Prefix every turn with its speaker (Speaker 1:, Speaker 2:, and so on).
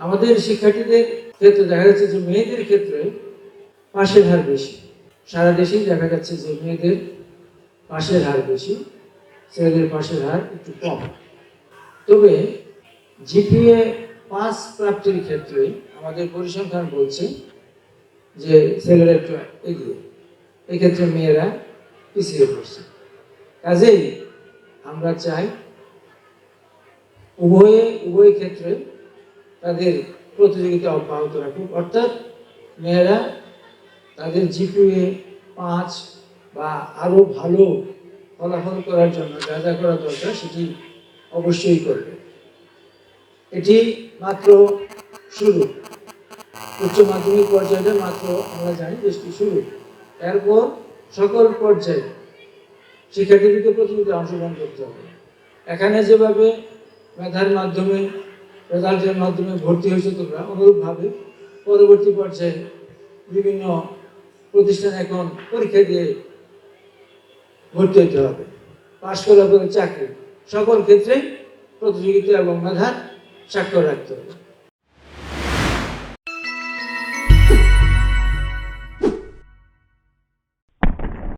Speaker 1: আমাদের শিক্ষার্থীদের ক্ষেত্রে দেখা যাচ্ছে যে মেয়েদের ক্ষেত্রে পাশের হার বেশি। সারা দেশেই দেখা যাচ্ছে যে মেয়েদের পাশের হার বেশি, ছেলেদের পাশের হার একটু কম। তবে জিপিএ 5 প্রাপ্তির ক্ষেত্রে আমাদের পরিসংখ্যান বলছে যে ছেলেরা একটু এগিয়ে, এক্ষেত্রে মেয়েরা পিছিয়ে পড়ছে। কাজেই আমরা চাই উভয় ক্ষেত্রে তাদের প্রতিযোগিতা অব্যাহত রাখুক, অর্থাৎ মেয়েরা তাদের জিপিএ 5 বা আরও ভালো ফলাফল করার জন্য যা যা করা দরকার সেটি অবশ্যই করবে। এটি মাত্র শুরু, উচ্চ মাধ্যমিক পর্যায়ে মাত্র আমরা জানি যে শুরু। এরপর সকল পর্যায়ে শিক্ষার্থীদেরকে প্রতিযোগিতায় অংশগ্রহণ করতে হবে। এখানে যেভাবে মেধার মাধ্যমে, রেজাল্টের মাধ্যমে ভর্তি হয়েছে তোমরা, অনুরূপভাবে পরবর্তী পর্যায়ে বিভিন্ন প্রতিষ্ঠানে এখন পরীক্ষা দিয়ে ভর্তি হতে হবে। পাশ করার পরে চাকরি, সকল ক্ষেত্রেই প্রতিযোগিতা এবং মেধার স্বাক্ষর রাখতে হবে।